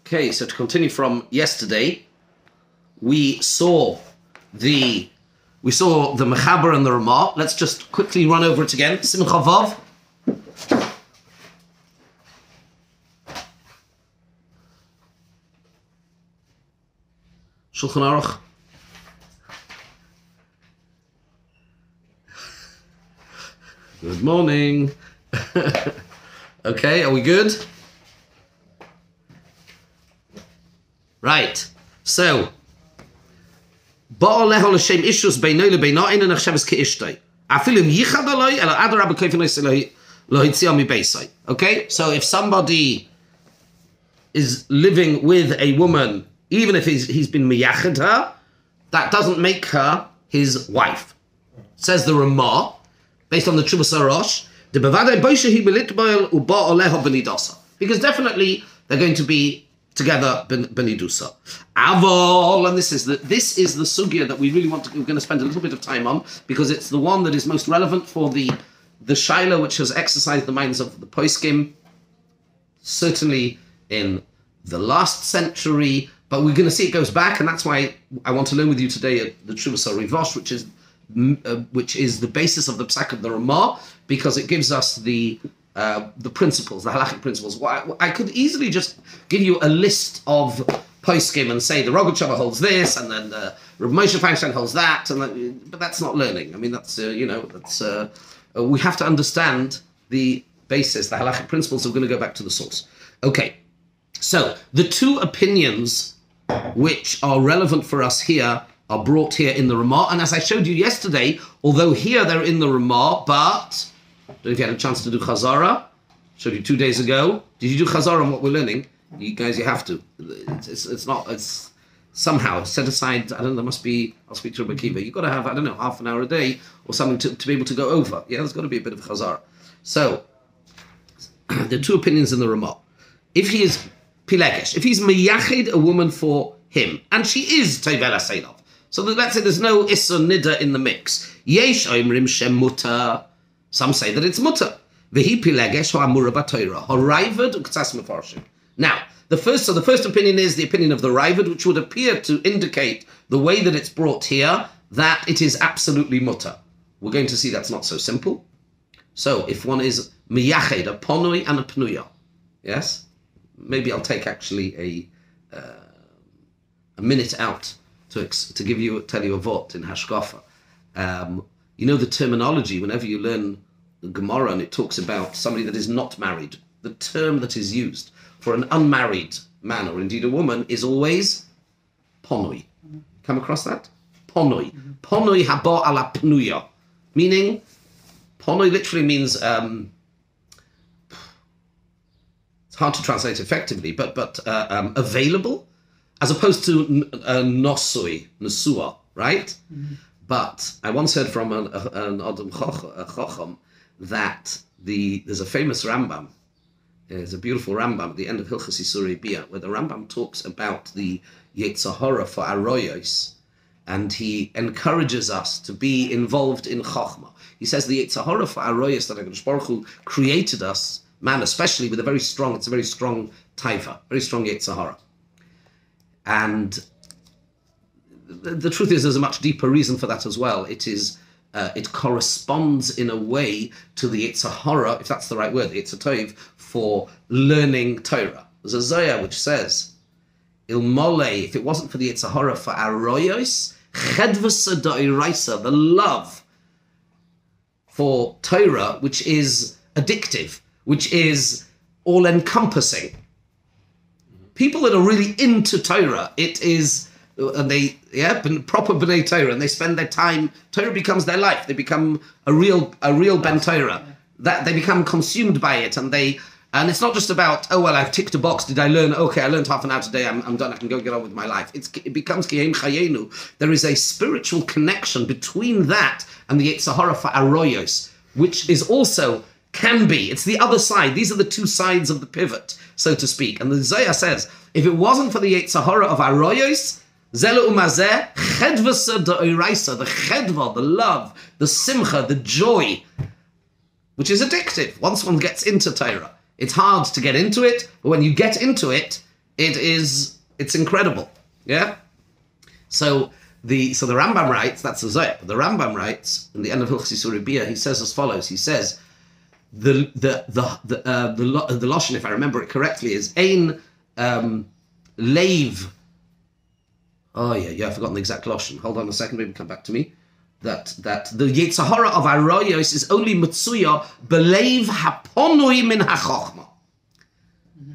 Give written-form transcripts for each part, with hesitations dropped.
Okay, so to continue from yesterday, we saw the Mechaber and the Ramah. Let's just quickly run over it again. Simcha Vav. Shulchan Aruch. Good morning. Okay, are we good? Right. So, okay, so if somebody is living with a woman, even if he's been miyached her, that doesn't make her his wife. Says the Ramah, based on the Tshuvas Arosh, because definitely they're going to be together benidusa. Avol, and this is the sugya that we're going to spend a little bit of time on, because it's the one that is most relevant for the shaila which has exercised the minds of the poskim, certainly in the last century, but we're going to see it goes back, and that's why I want to learn with you today the Tshuvas Arivosh, which is the basis of the Psak of the Ramah, because it gives us the principles, the halachic principles. Well, I could easily just give you a list of poskim and say the Rogatchover holds this, and then Rav Moshe Feinstein holds that, but that's not learning. I mean, that's we have to understand the basis, the halachic principles. So we're going to go back to the source. Okay, so the two opinions which are relevant for us here are brought here in the Ramah, and as I showed you yesterday, although here they're in the Ramah, but I don't know if you had a chance to do Chazara. Showed you 2 days ago. Did you do Chazara on what we're learning? You guys, you have to. It's somehow set aside. I don't know, there must be, I'll speak to Rabbi Kiva. You've got to have, I don't know, half an hour a day or something to be able to go over. Yeah, there's got to be a bit of Chazara. So, there are two opinions in the Ramah. If he is Pilegesh, if he's Meyached a woman for him, and she is Tevela Seilov, so let's say there's no Issa Nida in the mix. Yesh Oimrim Shem Mutar. Some say that it's mutter. Vehi pilegesh ha'amura b'Torah. Ha'raivad u'k'tzas mefarshim. Now, the first opinion is the opinion of the Raivad, which would appear to indicate the way that it's brought here, that it is absolutely mutter. We're going to see that's not so simple. So, if one is miyached, a ponui and a pnuya, yes? Maybe I'll take actually a minute out to tell you a vort in Hashkafa. You know the terminology, whenever you learn the Gemara and it talks about somebody that is not married, the term that is used for an unmarried man or indeed a woman is always ponoi. Come across that? Ponoi. Ponoi haba ala pnuya. Meaning, ponoi literally means, it's hard to translate effectively, but available, as opposed to nosui, nesua, right? But I once heard from an Adam Chacham that there's a famous Rambam. There's a beautiful Rambam at the end of Hilchos Isurei Bia, where the Rambam talks about the Yetzer Hara for Aroyos, and he encourages us to be involved in Chachma. He says the Yetzer Hara for Aroyos, that HaKadosh Baruch Hu created us, man especially, with it's a very strong taiva, very strong Yetzer Hara. And the truth is, there's a much deeper reason for that as well. It corresponds in a way to the Yetzer Hara, if that's the right word, the Yetzer Tov, for learning Torah. There's a Zohar which says, Ilmole, if it wasn't for the Yetzer Hara for Aroyos, Chedvasa Da'iraisa, the love for Torah, which is addictive, which is all-encompassing. People that are really into Torah, it is... and they, proper B'nai Torah, and they spend their time, Torah becomes their life, they become a real Ben Torah, that they become consumed by it, and it's not just about, oh, well, I've ticked a box, did I learn? Okay, I learned half an hour today, I'm done, I can go get on with my life. It becomes Ki'em Chayenu. There is a spiritual connection between that and the Yetzer Hara for Aroyos, which is also, can be, it's the other side. These are the two sides of the pivot, so to speak. And the Zohar says, if it wasn't for the Yetzer Hara of Aroyos, Zela umazeh, chedvasa da'iraisa, the chedva, the love, the simcha, the joy, which is addictive. Once one gets into Torah, it's hard to get into it, but when you get into it, it's incredible. Yeah. So the Rambam writes, that's the Zohar. The Rambam writes in the end of Hilchos Yisur Bia, he says as follows. He says the lashon, if I remember it correctly, is ein leiv. Oh yeah, I've forgotten the exact lashon. Hold on a second, maybe come back to me. That the Yetzer Hara of Arayos is only Mitzuya beleiv haponui min hachochma.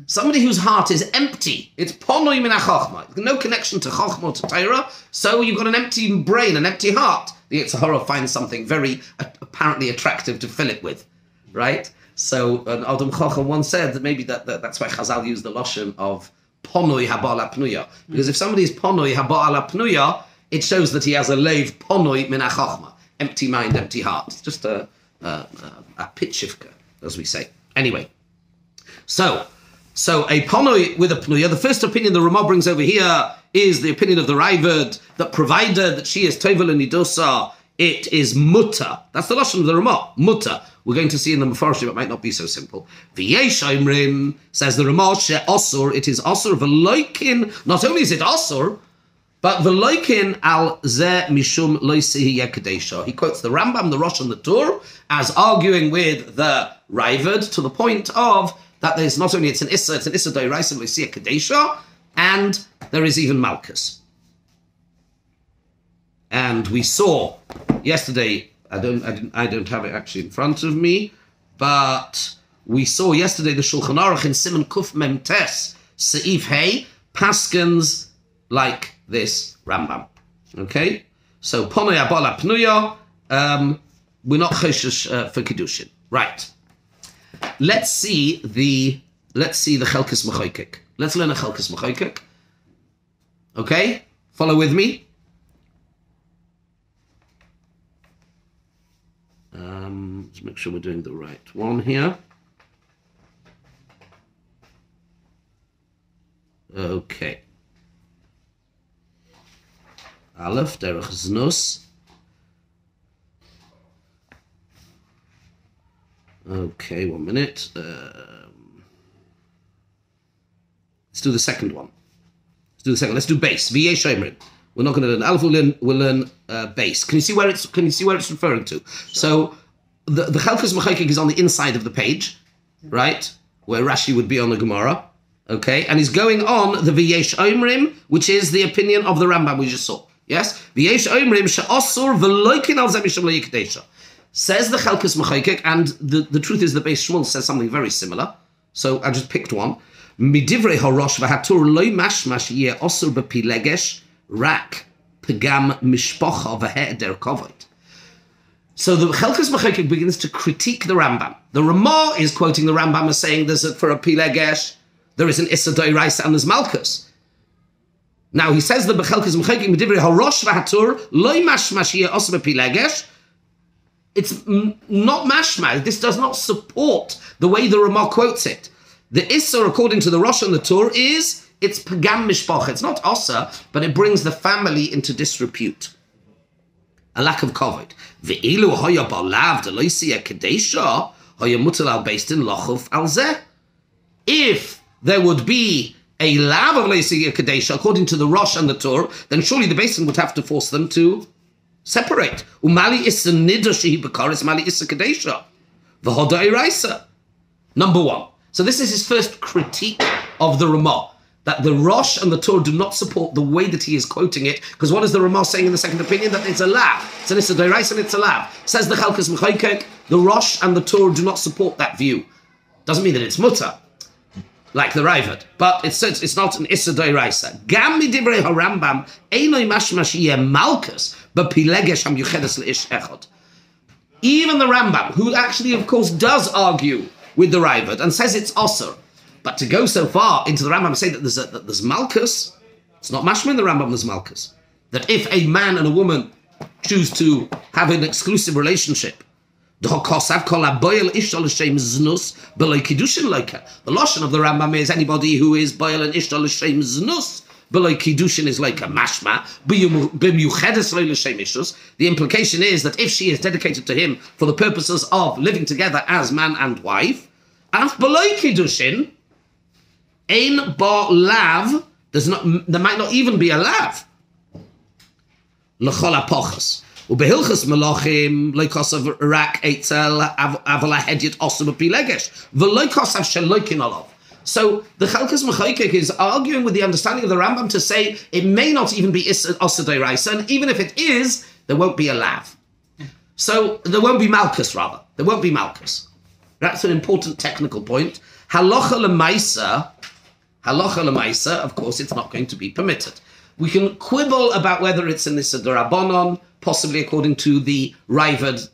Somebody whose heart is empty. It's ponoi min ha-chochma. No connection to chochma or to Torah. So you've got an empty brain, an empty heart. The Yetzer Hara finds something very apparently attractive to fill it with, right? So an Adam Chacham once said that maybe that's why Chazal used the lashon of ponoi haba'al pnuya. Because if somebody is ponoi haba'al pnuya, it shows that he has a leiv ponoi min ha-chochma. Empty mind, empty heart. It's just a pitchivka, as we say. Anyway, So a ponoi with a pnuya, the first opinion the Ramah brings over here is the opinion of the Raavad, that provided that she is tovel and nidosa, it is mutter. That's the lashon of the Ramah, mutter. We're going to see in the Mefarshim, it might not be so simple. V'yesh omrim, says the Ramah, she osur, it is osur, v'loikin, not only is it osur, but v'loikin al ze mishum loisihi yekadesha. He quotes the Rambam, the Rosh and the Tur, as arguing with the Raavad to the point of that there's not only it's an Issa Doiraisa Loisia Kadesha, and there is even Malchus. And we saw yesterday, I don't have it actually in front of me, but we saw yesterday the Shulchan Aruch in Siman Kuf Mem Tes Seif Hey Paskins like this Rambam. Okay, so Ponoi Abala Pnuya, we're not choshesh for Kiddushin, right? Let's see the Chelkas Mechoikek. Let's learn a Chelkas Mechoikek. Okay? Follow with me. Let's make sure we're doing the right one here. Okay. Aleph, Derech Znus. Okay, 1 minute. Let's do the second one. Let's do base. V'yeh shomrim. We're not going to learn Aleph. We'll learn base. Can you see where it's referring to? So the Chelkas Mechoikek is on the inside of the page, right? Where Rashi would be on the Gemara. Okay, and he's going on the V'yesh Omrim, which is the opinion of the Rambam we just saw. Yes, V'yesh Omrim she'asur v'loikin al zeh mishum loyikdesha. Says the Chelkas Mechoikek, and the truth is the Beis Shmuel says something very similar. So I just picked one. Midivrei harosh v'hatur loy mashmash yeh asur b'pilegesh rak pegam mishpocha v'he'eder kovod. So the Chelkas Mechoikek begins to critique the Rambam. The Ramah is quoting the Rambam as saying for a pilegesh there is an Issa Doiraisa and there's Malchus. Now he says the Chelkas Mechoikek midivrei harosh v'hatur loy mashmash yeh asur b'pilegesh. It's not mashma. This does not support the way the Ramah quotes it. The Issa, according to the Rosh and the Tur, it's pagam mishpach. It's not Asa, but it brings the family into disrepute. A lack of kavod. Ve'ilu hoya balav deloisia kadesha hoya mutal al based in lochuf al zeh. If there would be a lav of loisia kadesha, according to the Rosh and the Tur, then surely the basin would have to force them to separate. Umali issa nidra shehi bekaris mali issa kadesha. V'hoda iraisa. Number one. So this is his first critique of the Ramah, that the Rosh and the Torah do not support the way that he is quoting it, because what is the Ramah saying in the second opinion? That it's a lav. It's an issa d'oraisa and it's a lav. Says the Chelkas Mechoikek, the Rosh and the Torah do not support that view. Doesn't mean that it's mutter, like the Raavad, but it's not an issa d'oraisa. Gam midivrei harambam einoi mashmash yeh malchus b'pilegesh hamyuchedes leish echad. Even the Rambam, who actually, of course, does argue with the Raavad and says it's osur, but to go so far into the Rambam and say that there's malchus, it's not mashma in the Rambam, there's malchus. That if a man and a woman choose to have an exclusive relationship, the lashon of the Rambam is anybody who is boil and ishtal l'shem znus, below Kiddushin is like a mashma. The implication is that if she is dedicated to him for the purposes of living together as man and wife, and below Kiddushin, Ein bar lav, there might not even be a lav. L'chol apochas. Ubehilchos melachim loikosav rak eitzel avala hedyet osum apilegesh. V'loikosav sheloikin olav. So the Hilchos Mechaykik is arguing with the understanding of the Rambam to say it may not even be Osir D'Oraisa, and even if it is, there won't be a lav. So there won't be Malchus, rather. There won't be Malchus. That's an important technical point. Halacha l'maisa, of course, it's not going to be permitted. We can quibble about whether it's an Issa D'Rabbanan, possibly according to the Ravad,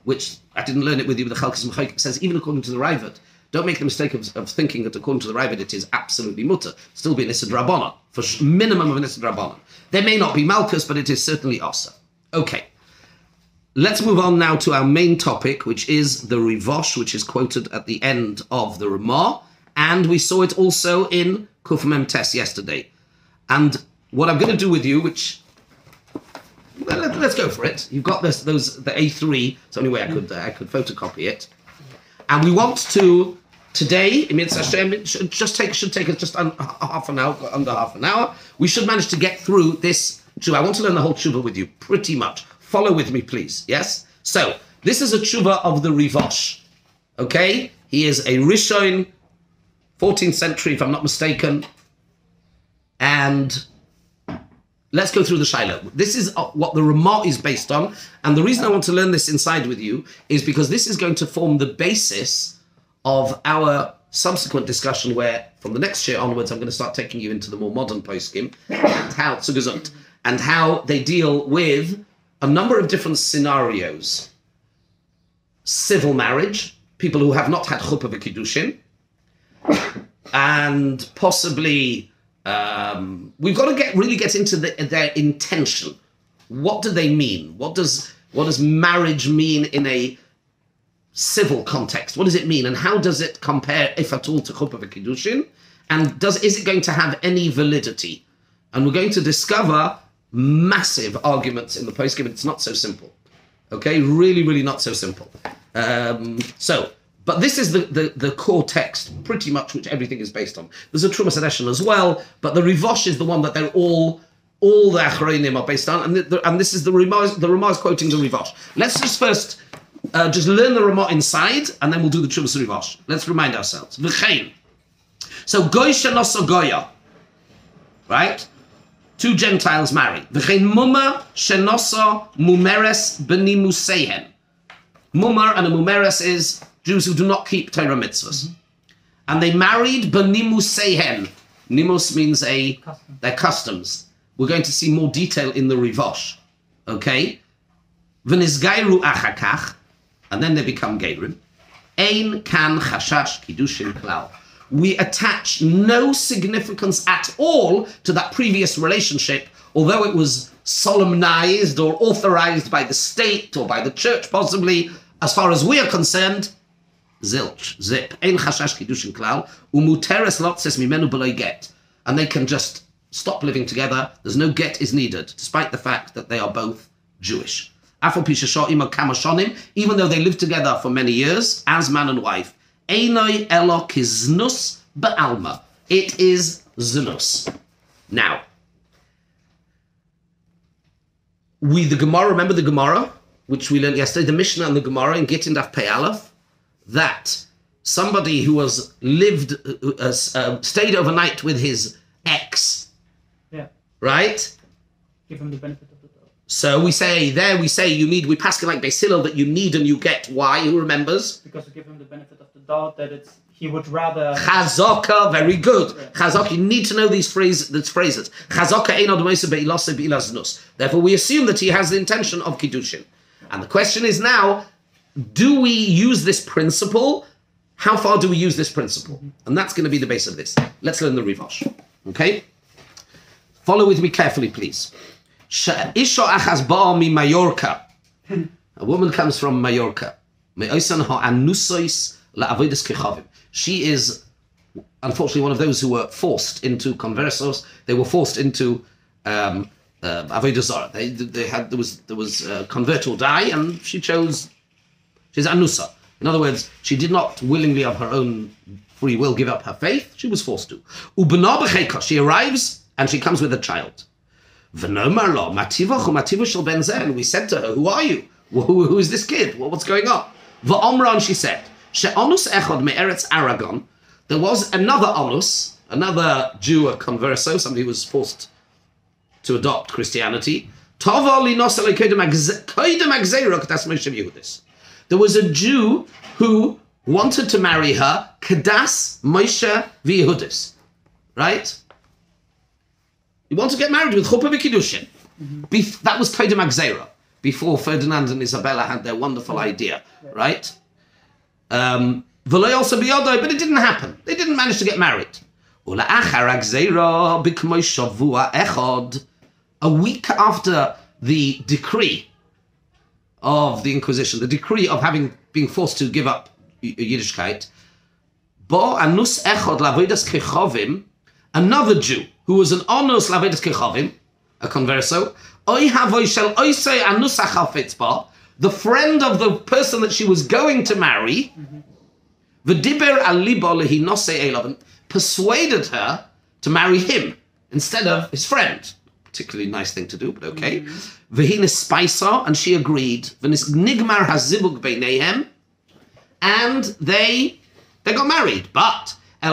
which I didn't learn it with you, but the Hilchos Mechaykik says even according to the Ravad. Don't make the mistake of thinking that according to the Ravad it is absolutely mutter. Still be an Issa D'Rabbanan, for minimum of an Issa D'Rabbanan. There may not be Malchus, but it is certainly Asa. Okay. Let's move on now to our main topic, which is the Rivosh, which is quoted at the end of the Ramah. And we saw it also in Kuf Mem Tes yesterday. And what I'm going to do with you, which... Well, let's go for it. You've got the A3. It's the only way I could photocopy it. And we want to... Today, it should take us just under half an hour. We should manage to get through this tshuva. I want to learn the whole tshuva with you, pretty much. Follow with me, please. Yes? So, this is a tshuva of the Rivosh. Okay? He is a Rishon, 14th century, if I'm not mistaken. And let's go through the Shiloh. This is what the Ramah is based on. And the reason I want to learn this inside with you is because this is going to form the basis of our subsequent discussion, where from the next year onwards, I'm going to start taking you into the more modern poskim and how Tzugazut, and how they deal with a number of different scenarios. Civil marriage, people who have not had chuppah v'kiddushin, and possibly we've got to really get into their intention. What do they mean? What does marriage mean in a civil context? What does it mean, and how does it compare, if at all, to chuppah v'kiddushin? And is it going to have any validity? And we're going to discover massive arguments in the poskim. It's not so simple. Okay, really, really not so simple. But this is the core text, pretty much, which everything is based on. There's a Trumas Hadeshen as well, but the Rivosh is the one that they're all the Achronim are based on, and this is the Ramah is quoting the Rivosh. Let's just first just learn the Ramah inside, and then we'll do the Trumas Rivosh. Let's remind ourselves. V'chein. So Goy shenosa Goya, right? Two Gentiles marry. V'chein mumar shenosa mumeres b'nimusehen. Mumar and a mumeres is Jews who do not keep Torah mitzvahs. Mm-hmm. And they married b'nimusehen. Nimus means their customs. We're going to see more detail in the Rivosh. Okay? V'nizgairu achakach. And then they become Geirim. Ein kan chashash kiddushin klal. We attach no significance at all to that previous relationship, although it was solemnized or authorized by the state or by the church, possibly. As far as we are concerned, zilch, zip. Ein chashash kiddushin klal. Umuteres lotzes mimenu b'lo get. And they can just stop living together. There's no get is needed, despite the fact that they are both Jewish. Even though they lived together for many years as man and wife, Einoi elo kiznus ba'alma. It is znus. Now, the Gemara, remember the Gemara, which we learned yesterday, the Mishnah and the Gemara in Gittin Daf Pei Aleph, that somebody who was stayed overnight with his ex, right? Give him the benefit of the doubt. So we say we pass it like Beis Hillel that you need and you get. Why? Who remembers? Because we give him the benefit of the doubt that he would rather... Chazaka, very good. Yeah. Chazaka, you need to know these phrases. Chazaka einod moisa be'ilase be'ilaznus. Therefore, we assume that he has the intention of Kiddushin. And the question is now, do we use this principle? How far do we use this principle? Mm-hmm. And that's going to be the base of this. Let's learn the Rivosh. Okay? Follow with me carefully, please. Isha achas ba'a mi Mallorca. A woman comes from Mallorca. She is, unfortunately, one of those who were forced into conversos. They were forced into avodah zarah. There was convert or die, and she's anusa. In other words, she did not willingly of her own free will give up her faith. She was forced to. She arrives and she comes with a child. And we said to her, who are you? Who is this kid? What's going on? V'omran, she said, there was another onus, another Jew, a converso, somebody who was forced to adopt Christianity. There was a Jew who wanted to marry her, Kadas Moshe v'Yehudis, right? He wanted to get married with Chuppah v'Kiddushin. That was Kodem Agzera, before Ferdinand and Isabella had their wonderful idea, right? V'lo also b'yodo, but it didn't happen. They didn't manage to get married. A week after the decree of the Inquisition, the decree of being forced to give up Yiddishkeit, another Jew who was an onus lavedas kechavim, a converso, the friend of the person that she was going to marry, persuaded her to marry him instead of his friend. Particularly nice thing to do, but okay. And she agreed. And they got married. But he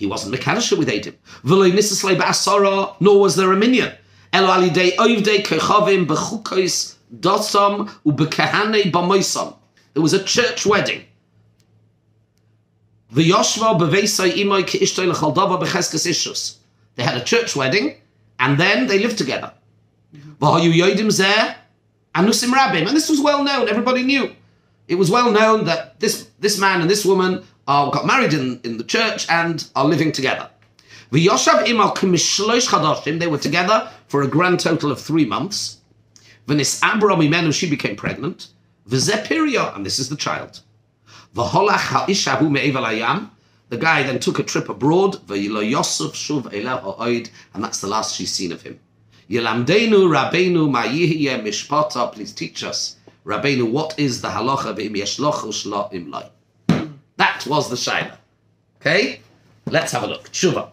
wasn't Mekadosh with Edim. Nor was there a minion. There was a church wedding. They had a church wedding, and then they lived together. And this was well known. Everybody knew. It was well known that this man and this woman got married in the church and are living together. They were together for a grand total of 3 months. She became pregnant. And this is the child. The guy then took a trip abroad, and that's the last she's seen of him. Please teach us, Rabbeinu, what is the halacha? That was the shaila. Okay? Let's have a look. Tshuva.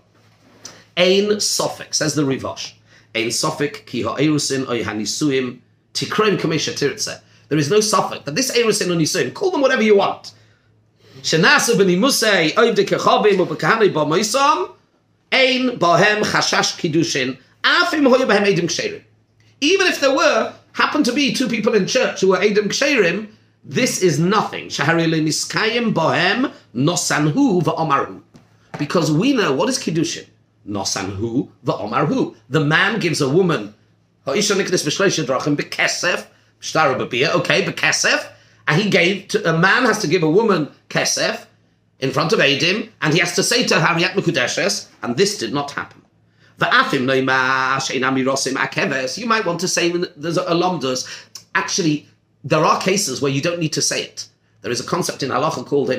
Ein sofek, says the Rivosh. Ein sofek ki ha'erusin oy hanisuim tikroim kamesha tirtze. There is no sofek that this erusin or nisuim, call them whatever you want. Shenasu b'nimusei oivde kechavim u'b'kahanei b'moisam ein bohem chashash kiddushin afim hoyu behem edim ksherim. Even if there happened to be 2 people in church who were edim ksherim, this is nothing. Shahari le'niskayim bohem nosanhu v'omarhu. Because we know what is kiddushin. Nosanhu v'omarhu. The man gives a woman ha'isha nikdes b'shleisha drachim b'kesef b'shtara b'biyah, okay, b'kesef. And a man has to give a woman kesef in front of Edim, and he has to say to her, Hariyat Mekudeshes, and this did not happen. You might want to say, there's a lomdos. Actually, there are cases where you don't need to say it. There is a concept in Halacha called you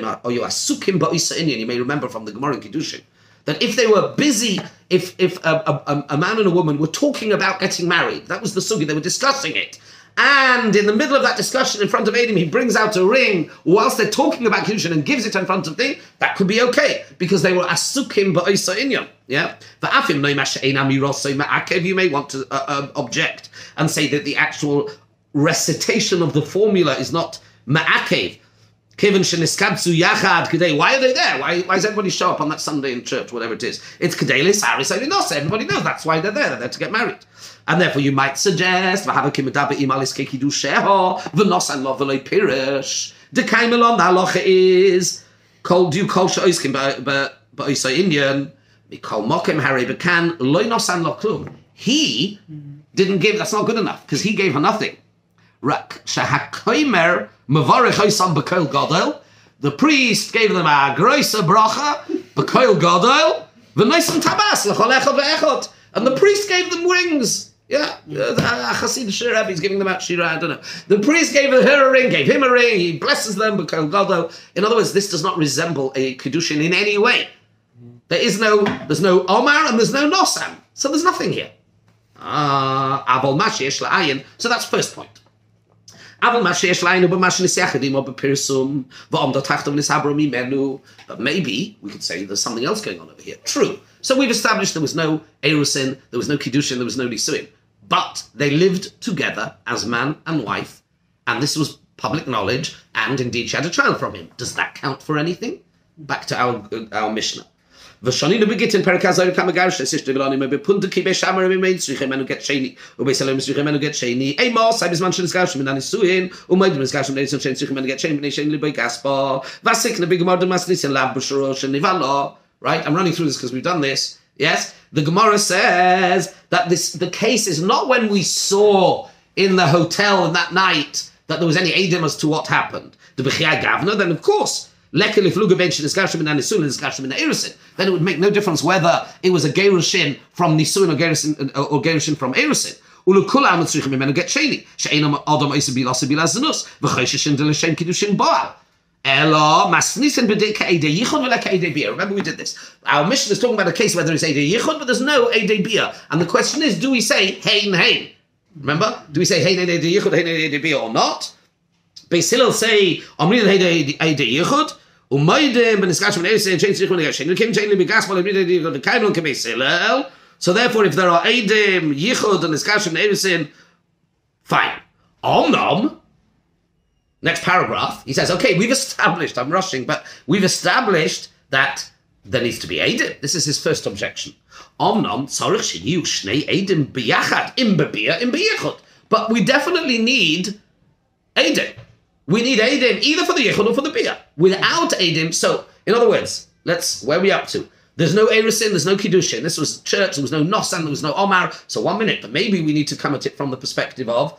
may remember from the Gemara in Kiddushin, that if they were busy, if a man and a woman were talking about getting married, that was the sugi, they were discussing it. And in the middle of that discussion in front of Edim, he brings out a ring whilst they're talking about Kiddushin and gives it in front of thing, that could be okay, because they were asukim ba'isa inyan. Yeah? You may want to object and say that the actual recitation of the formula is not ma'akev. Why are they there? Why does everybody show up on that Sunday in church, whatever it is? It's Kedei Saris Elinose. Everybody knows that's why they're there. They're there to get married. And therefore you might suggest, the halacha is, do you kol she'oiskim ba'isa inyan, mikol mokem harei bekan, lo nosan lo klum. He didn't give, that's not good enough, because he gave her nothing. Rak shahakoimer mevarech oisam b'koil gadol. The priest gave them a groisa bracha b'koil gadol v'noisam tabas l'chol echad ve'echad. And the priest gave them rings. Yeah, Chassid Shir Rebbe is giving them out Shira, I don't know. The priest gave her a ring, gave him a ring, he blesses them b'koil gadol. In other words, this does not resemble a Kiddushin in any way. There's no Omar and there's no Nosam. So there's nothing here. So that's first point. אבל מה שיש לנו במה שנסיחדים או בפרסום, ועומדות תחתיו נסברו ממנו, but maybe we could say there's something else going on over here. True. So we've established there was no erusin, there was no kiddushin, there was no nisuin. But they lived together as man and wife, and this was public knowledge, and indeed she had a child from him. Does that count for anything? Back to our Mishnah. ושונים בגיטין פרק הזוהר כמה גרש אסישת ולונים בפונדקי בשמר ומיין צריכים מנו גט שני ובסלם צריכים מנו גט שני אימו סי בזמן שנסגרש מן הנישואין ומייד נסגרש מן הנישואין שאין צריכים מנו גט שני בני שני ליבי גספר ועסיקנה בגמר דמאס לאו בשרו שנבלו. Right, I'm running through this because we've done this. Yes, the Gemara says that the case is not when we saw in the hotel in that night that there was any edim as to what happened. The Bechia Gavna, then of course, then it would make no difference whether it was a gerushin from Nisuin or gerushin from Erusin. Remember we did this. Our mission is talking about a case where there is Eidei Yichud, but there's no Eidei Bia. And the question is, do we say Hein Hein? Remember? Do we say Hein Eidei Yichud, Hein Eidei Bia or not? Beis Hillel say, Omrin Eidei Yichud, Umaydim, Beniskash from Erusin, Chain Tzrichun Negashin, Kim Chain Libigaspal, Eidei Yichud, the Kainon Beis Hillel. So therefore, if there are Eidim, Yichud, and Niskash from Erusin, fine. Omnom. Next paragraph, he says, okay, we've established, I'm rushing, but we've established that there needs to be Eidim. This is his first objection. Omnom, tzarich sheyu shnei Eidim biyachad, im bebiyah, im biyichud. But we definitely need Eidim. We need Eidim either for the Yichud or for the Biyah. Without Eidim, so, in other words, where are we up to? There's no Erusin, there's no Kiddushin. This was church, there was no Nosan, there was no Omar. So 1 minute, but maybe we need to come at it from the perspective of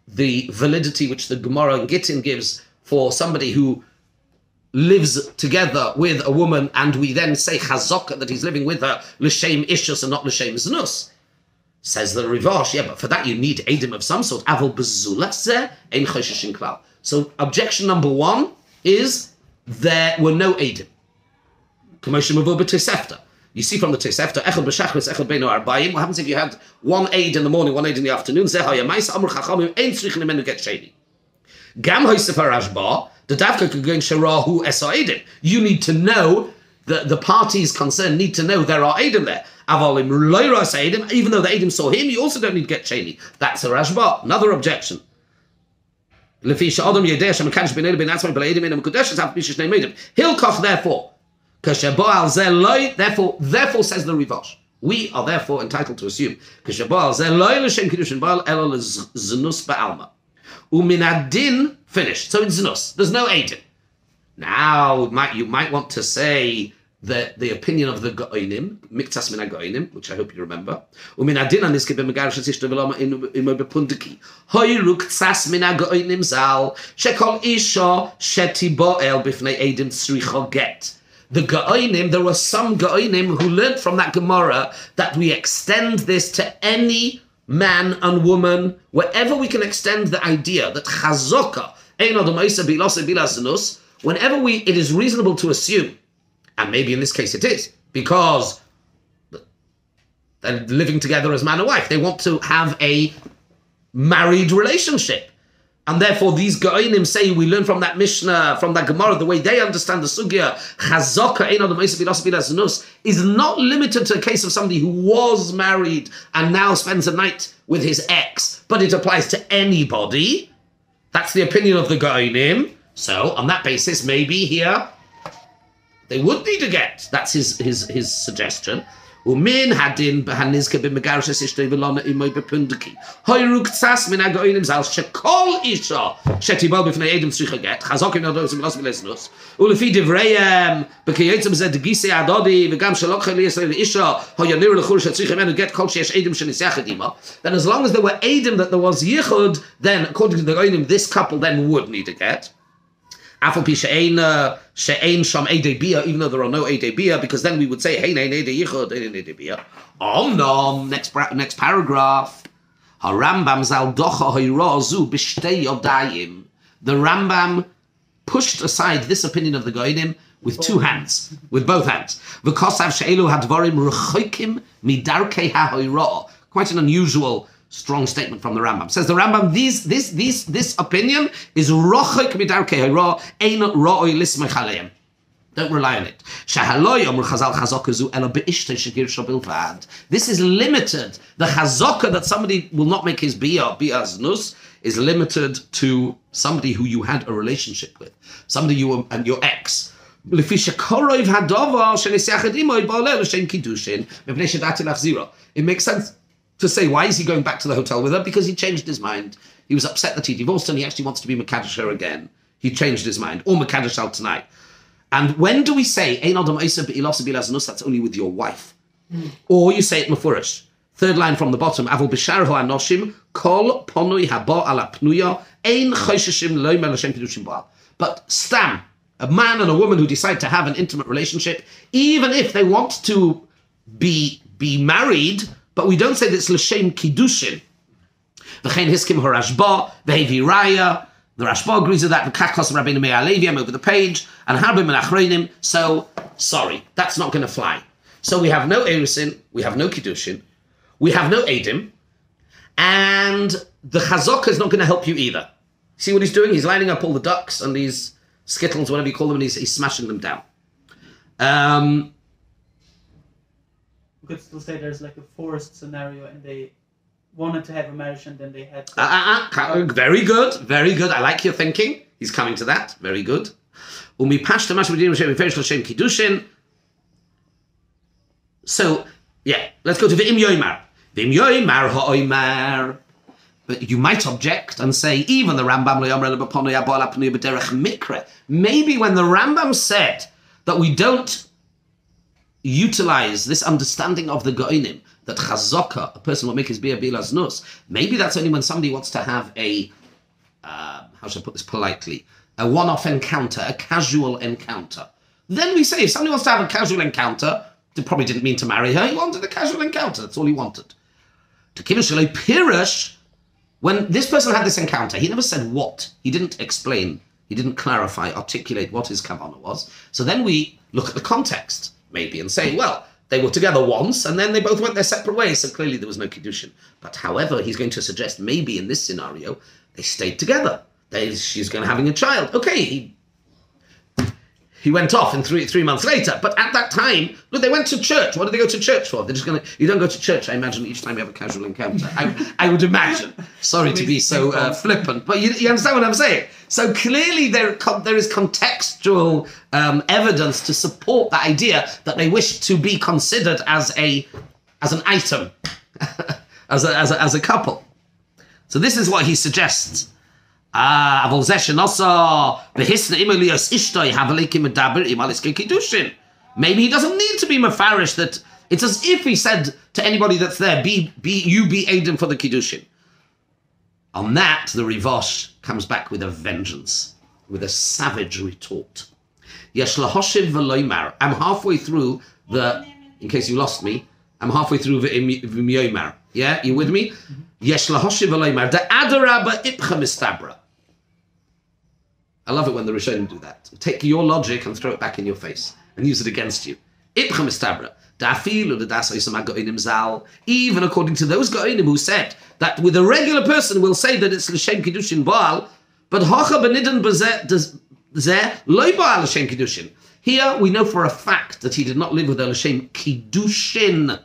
the validity which the Gemara and Gittin gives for somebody who lives together with a woman, and we then say chazaka that he's living with her l'shem ishus and not l'shem znus. Says the Rivash, yeah, but for that you need edim of some sort. Aval bezulase ein choshishin klal. So objection number 1 is there were no edim. K'moshe mavur b'tosefta. You see from the Tosefta, echad b'shachris, echad beino arbayim. What happens if you had one aid in the morning, one aid in the afternoon? Zeh hayamais amur chachamim ein tzrichen imenu get sheni. Gam hoysef harashba, the davka k'goin sharahu esa edim. You need to know, the parties concerned need to know there are edim there. Avalim loiras edim, even though the edim saw him, you also don't need get sheni. That's a rashba. Another objection. Hilchos, therefore. Therefore, says the Rivash, we are therefore entitled to assume finished. So it's znus. There's no edim. Now you might want to say that the opinion of the Go'inim, Miktas min Go'inim, which I hope you remember, uminadin aniske b'megarish esishto v'lama imo b'pundiki hoyruk tzas min Go'inim zal shekol isha shetiboel b'fnei edim tzricha get. The Go'inim, there were some Go'inim who learned from that Gemara that we extend this to any man and woman, wherever we can extend the idea that chazaka, whenever it is reasonable to assume, and maybe in this case it is, because they're living together as man and wife, they want to have a married relationship. And therefore, these Go'inim say, we learn from that Mishnah, from that Gemara, the way they understand the Sugya, Chazaka is not limited to a case of somebody who was married and now spends a night with his ex, but it applies to anybody. That's the opinion of the Go'inim. So, on that basis, maybe here, they would need a get. That's his suggestion. Umin hadin b'hanizke b'megarish esishtei v'lana imoy b'pundiki. Hoyruk tzas min hago'inim zal shekol isha shetibal b'fnei edim tzricha get. Chazokim nadosim v'los v'lesnus. Ulefi divreyem b'kiyotzim zed gisei adodi v'gam shalok chali yisrael isha hoyanir l'chur shetzricha menu get kol sheyesh edim shenisach edima. Then as long as there were edim that there was yichud, then according to the Go'inim, this couple then would need a get. Even though there are no Eidei Bia, because then we would say, hey, Eidei Yichud, Eidei Bia. No, next paragraph. Harambam zal docha hayrazu b'shtei yodayim. The Rambam pushed aside this opinion of the Go'inim with two hands, with both hands. V'kosav she'elu hadvarim rechokim midarkei ha'hayra. Quite an unusual strong statement from the Rambam. Says the Rambam, this opinion is rochek midarkei hara, ein ra'oi lismech aleim. Don't rely on it. This is limited. The chazaka that somebody will not make his bia znus is limited to somebody who you had a relationship with, somebody you were, and your ex. It makes sense to say, why is he going back to the hotel with her? Because he changed his mind. He was upset that he divorced and he actually wants to be Mekadosh her again. He changed his mind. Or Mekadosh al tonight. And when do we say, that's only with your wife? Or you say it mefurish. Third line from the bottom, Avol b'shar ho anoshim, kol ponui haba ala pnuya, ein chosheshim lo melashem kiddushin ba'al. But stam, a man and a woman who decide to have an intimate relationship, even if they want to be married, but we don't say that it's l'shem kiddushin. V'chein hiskim harashba, v'hevi raya. The Rashba agrees with that. The Kakos Rabbinerseminar, I'm over the page, and Harbim and Achreinim. So, sorry, that's not going to fly. So we have no Erusin, we have no Kiddushin, we have no Eidim, and the Chazaka is not going to help you either. See what he's doing? He's lining up all the ducks and these skittles, whatever you call them, and he's smashing them down. You could still say there's like a forced scenario, and they wanted to have a marriage and then they had very good, very good. I like your thinking. He's coming to that. Very good. So, yeah, let's go to V'im Yoimar. V'im Yoimar ha'oimar. But you might object and say, even the Rambam maybe when the Rambam said that we don't utilize this understanding of the Go'inim, that chazaka, a person will make his bia bilaznus, maybe that's only when somebody wants to have a, how should I put this politely, a one-off encounter, a casual encounter. Then we say, if somebody wants to have a casual encounter, they probably didn't mean to marry her, he wanted a casual encounter, that's all he wanted. To Kiddushin Pirush, when this person had this encounter, he never said what. He didn't explain, he didn't clarify, articulate what his kavanah was. So then we look at the context, maybe, and say, well, they were together once, and then they both went their separate ways, so clearly there was no Kiddushin. But however, he's going to suggest maybe in this scenario, they stayed together. She's going to having a child. Okay, he went off in three months later, but at that time, look, they went to church. What did they go to church for? They're just going to, you don't go to church, I imagine, each time you have a casual encounter. I would imagine. Sorry to be so flippant, but you understand what I'm saying? So clearly there is contextual evidence to support the idea that they wish to be considered as an item, as a couple. So this is what he suggests. Maybe he doesn't need to be mafarish, that it's as if he said to anybody that's there, you be Adam for the Kiddushin. On that, the Rivosh comes back with a vengeance, with a savage retort. I'm halfway through in case you lost me, I'm halfway through the V'imyoimar. Yeah, you with me? Yesh lahoshiv v'loimar, the adarabba ipcha mistabra. I love it when the Rishonim do that. Take your logic and throw it back in your face and use it against you. Ipcha mistabra. Even according to those Go'inim who said that with a regular person will say that it's l'shem kiddushin ba'al, but hocha b'nidan b'zeh loy ba'al l'shem kiddushin. Here we know for a fact that he did not live with a l'shem kiddushin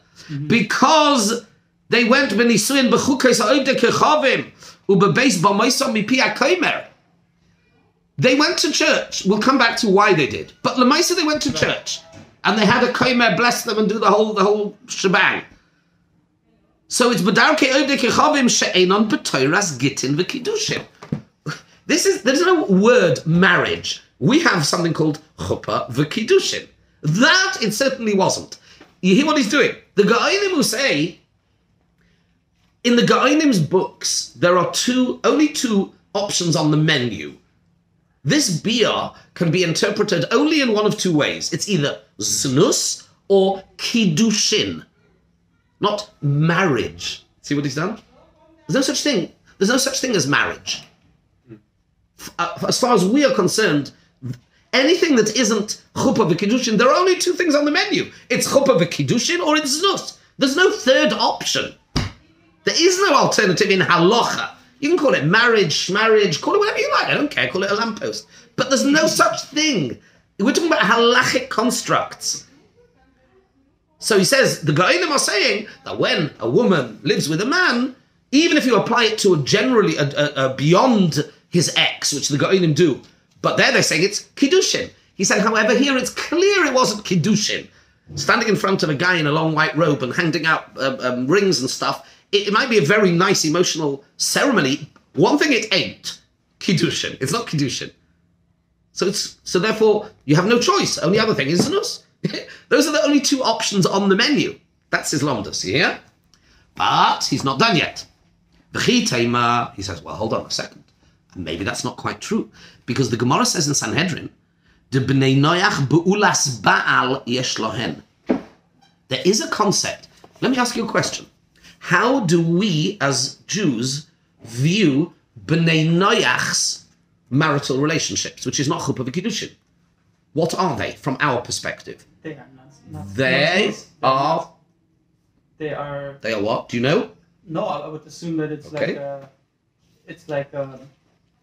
because they went b'nisuin b'chukos ha'odeh kechavim u'bebeis b'moisam mipi ha'komer. They went to church. We'll come back to why they did. But Lamaisa, they went to church. And they had a komer bless them and do the whole shebang. So it's B'darkei Odeh Kechavim she'enon b'toiras gitin v'kiddushin. There's no word marriage. We have something called chuppah v'kiddushin. That it certainly wasn't. You hear what he's doing? The Go'inim who say, in the Go'inim's books, there are only two options on the menu. This bia can be interpreted only in one of two ways. It's either znus or kiddushin, not marriage. See what he's done? There's no such thing. There's no such thing as marriage. As far as we are concerned, anything that isn't chuppah v'kiddushin, there are only two things on the menu. It's chuppah v'kiddushin or it's znus. There's no third option. There is no alternative in halacha. You can call it marriage, call it whatever you like. I don't care. Call it a lamppost. But there's no such thing. We're talking about halachic constructs. So he says, the Gaonim are saying that when a woman lives with a man, even if you apply it to a beyond his ex, which the Gaonim do, but there they're saying it's Kiddushin. He said, however, here it's clear it wasn't Kiddushin. Standing in front of a guy in a long white robe and handing out rings and stuff, it might be a very nice emotional ceremony. One thing it ain't, Kiddushin. It's not Kiddushin. So therefore, you have no choice. Only other thing is Znus. Those are the only two options on the menu. That's his lomdus, you hear? But he's not done yet. He says, well, hold on a second. And maybe that's not quite true. Because the Gemara says in Sanhedrin, De b'nei noyach be'ulas ba'al yesh lohen. There is a concept. Let me ask you a question. How do we, as Jews, view b'nei noyach's marital relationships, which is not chuppah v'kiddushin? What are they, from our perspective? They are not. They are. They are what? Do you know? No, I would assume that it's like a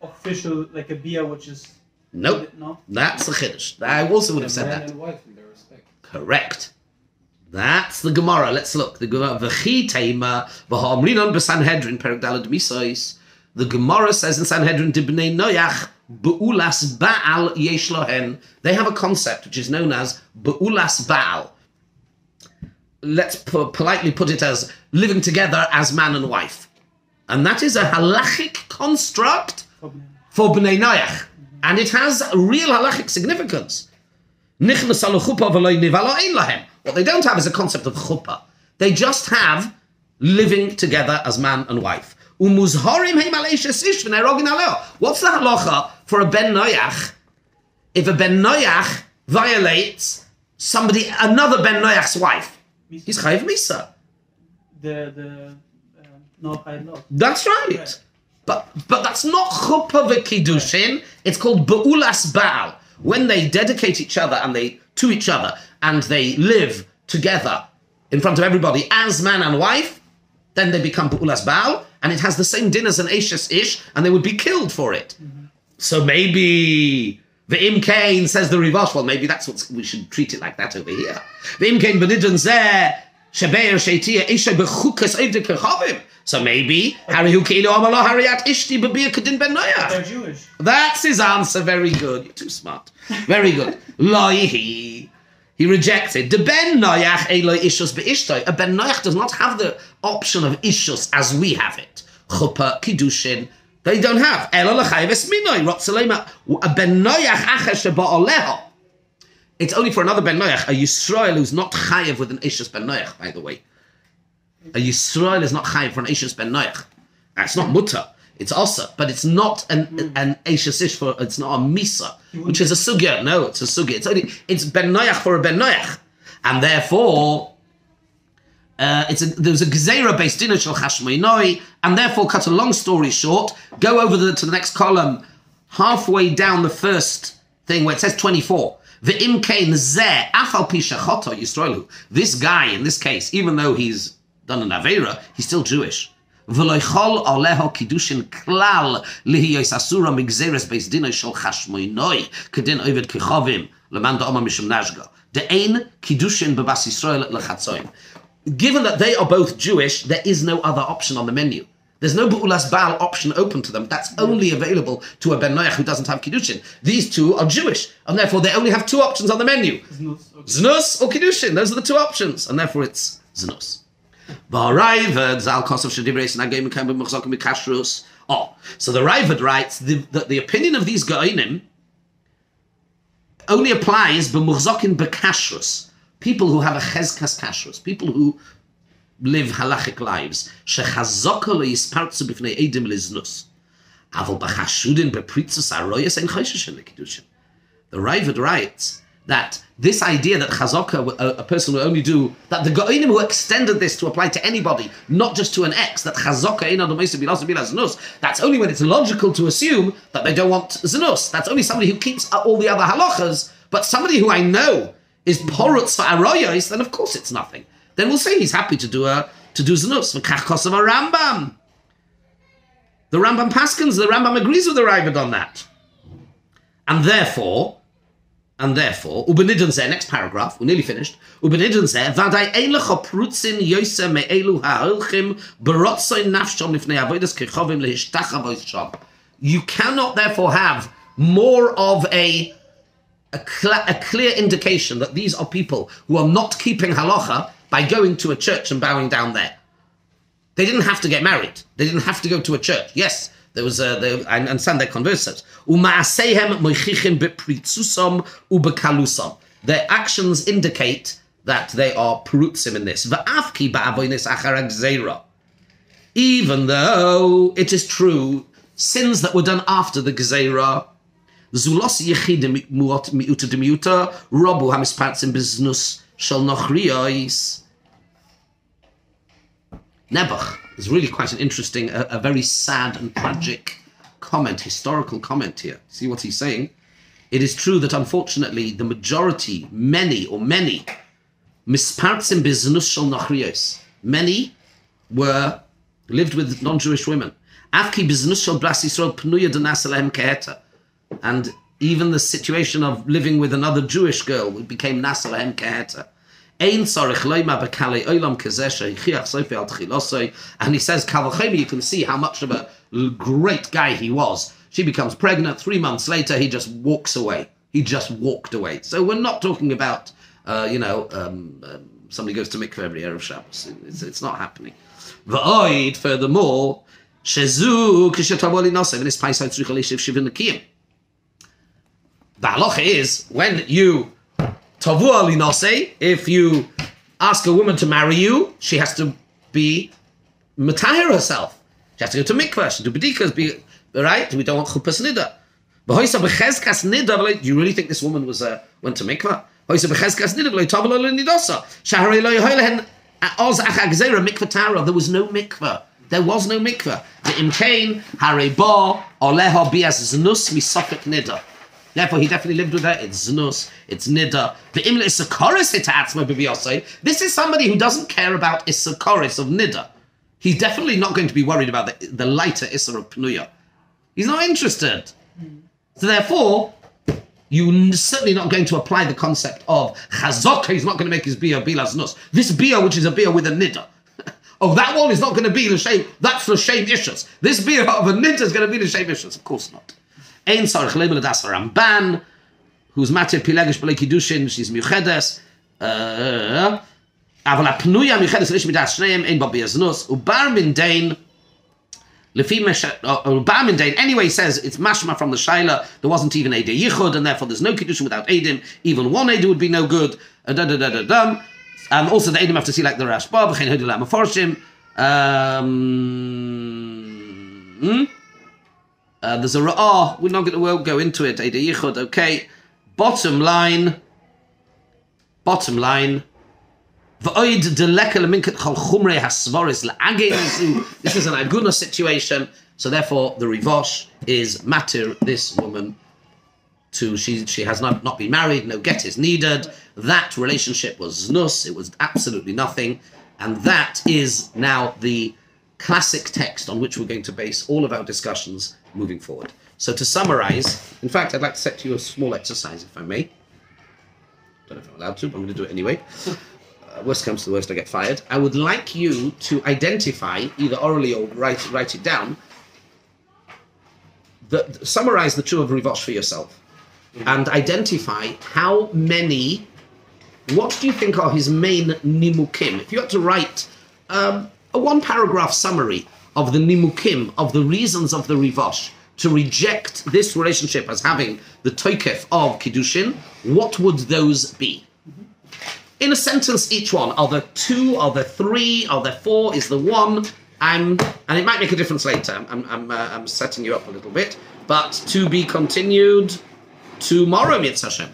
official, like a bia, which is. Nope. No. That's the Kiddush. I also would have said that. Man and wife in their respect. Correct. That's the Gemara. Let's look. The Gemara. V'chi teima v'ha'amrinon b'Sanhedrin perek daled misois. The Gemara says in Sanhedrin, Dibnei Noyach be'ulas ba'al yesh lohen. They have a concept which is known as be'ulas ba'al. Let's politely put it as living together as man and wife. And that is a halachic construct for Bnei Noyach. And it has a real halachic significance. What they don't have is a concept of chuppah. They just have living together as man and wife. What's the halacha for a ben noyach if a ben noyach violates another ben noyach's wife? He's chayiv misa. No chayiv no. That's right. But that's not chuppah v'kiddushin. It's called be'ulas ba'al. When they dedicate each other to each other and they live together in front of everybody as man and wife, then they become be'ulas ba'al, and it has the same din as an eishes ish, and they would be killed for it. Mm-hmm. So maybe the imkain, says the Rivash, well, maybe that's what we should treat it like that over here. The imkain benidjon zeh shebeir sheitia isha bechukas evde kechavim. So maybe They're Jewish. That's his answer. Very good. You're too smart. Very good. He rejected. The ben noyach eloi ishus beishtoi. A ben noyach does not have the option of ishus as we have it. Chuppah, kiddushin. They don't have. A ben noyach acher sheba'aleha. It's only for another ben noyach, a Yisrael who's not chayev with an ishus ben noyach, by the way. A Yisrael is not chayiv for an Eishes ben Noach. It's not mutter, it's asa, but it's not an Eishes ish for, it's not a misa, which is a sugya. No, it's a sugya. It's ben Noach for a ben Noach, and therefore there's a gezerah based dinner shel chashmoinoi, and therefore, cut a long story short, go over to the next column, halfway down the first thing where it says 24. Ve'im kein zeh afal pi shechoto Yisraelu. This guy in this case, even though he's done an Aveira, he's still Jewish. V'loichol aleho kiddushin klal lihiyos asura migzeres beis dinoi shel chashmoinoi kedin ovid kechavim leman da'oma mishum nashga de'ein kiddushin bebas Yisrael lechatzoim. Given that they are both Jewish, there is no other option on the menu. There's no be'ulas ba'al option open to them. That's only available to a ben noach who doesn't have kiddushin. These two are Jewish, and therefore they only have two options on the menu: znus or kiddushin. Those are the two options, and therefore it's znus. Oh, so the Raavad writes that the opinion of these Gaonim only applies b'muchzokin b'kashrus, people who have a chezkas kashrus, people who live halachic lives. Shechazoko lo yispartzu b'fnei edim liznus, aval b'chashudin b'pritzus aroyas ein chosheshin lekiddushin. The Raavad writes that this idea that chazaka, a person will only do, that the Gaonim who extended this to apply to anybody, not just to an ex, that chazaka ina domeisa bilasa bila znus, that's only when it's logical to assume that they don't want znus. That's only somebody who keeps all the other halachas, but somebody who I know is porutz for aroyos, then of course it's nothing. Then we'll say he's happy to do a to do znus. V'kach kosav Rambam. The Rambam paskins, the Rambam agrees with the Raavad on that. And therefore, Ubenidon zeh, next paragraph, we're nearly finished. Ubenidon zeh, Vadai eilecha prutzin yoseh me'elu ha'olchim berotzoin nafshom lifnei avodas kechovim lehishtachavos sham. You cannot therefore have more of a clear indication that these are people who are not keeping halacha by going to a church and bowing down there. They didn't have to get married. They didn't have to go to a church. Yes, there was. I understand their converses. Their actions indicate that they are perutzim in this. Even though it is true, sins that were done after the gezeira, zulos yechidim miuta demiuta robu hamispatzim biznus shel nochrios. Nebuch is really quite an interesting, a very sad and tragic comment, historical comment here. See what he's saying? It is true that unfortunately the majority, many, mispartzim biznus shel nochrios, many lived with non-Jewish women. Afki biznus shel bras Yisrael pnuya denas alehem keheta. And even the situation of living with another Jewish girl became nas alehem keheta. And he says, Kavachemi, you can see how much of a great guy he was. She becomes pregnant. 3 months later, he just walks away. He just walked away. So we're not talking about, somebody goes to mikveh every Erev Shabbos. It's not happening. Furthermore, the halacha is when you if you ask a woman to marry you, she has to be matahir herself. She has to go to mikveh, she has to do bedikas, right? We don't want chuppahs nida. Do you really think this woman went to mikveh? There was no mikveh. There was no mikveh. Therefore, he definitely lived with her. It's znus, it's nida. The imla isakoris itatzma b'biyosei. This is somebody who doesn't care about isakoris of nida. He's definitely not going to be worried about the lighter isser of pnuya. He's not interested. So therefore, you're certainly not going to apply the concept of chazaka. He's not going to make his bia bila znus. This bia, which is a bia with a nida. Oh, that one is not going to be l'shem. That's l'shem ishus. This bia of a nida is going to be l'shem ishus. Of course not. Ein sarich lebel das Ramban, who's matir pilegish b'lei Kiddushin, she's miuchedes. Aval apnuya miuchedes lish midas shneim ein ba biaznus ubar min dain lefi ubar min dain. Anyway, he says it's mashma from the shaila. There wasn't even Eidei Yichud, and therefore there's no Kiddushin without Eidim. Even one Eideh would be no good. And also the Eidim have to see like the Rashba b'chein hodelah meforshim. There's a we're not going to go into it. Eidei Yichud, okay. Bottom line. This is an aguna situation, so therefore the rivosh is matir this woman to she has not been married, no get is needed. That relationship was znus, it was absolutely nothing, and that is now the classic text on which we're going to base all of our discussions moving forward. So to summarize, in fact, I'd like to set you a small exercise, if I may. Don't know if I'm allowed to, but I'm going to do it anyway. Worst comes to the worst, I get fired. I would like you to identify, either orally or write it down, summarize the two of Rivosh for yourself, and identify how many, what do you think are his main nimukim? If you had to write a one-paragraph summary of the nimukim, of the reasons of the Rivosh to reject this relationship as having the toikef of Kiddushin, what would those be? In a sentence, each one. Are there two? Are there three? Are there four? Is there one? And it might make a difference later. I'm setting you up a little bit. But to be continued tomorrow, Mitzvah Hashem.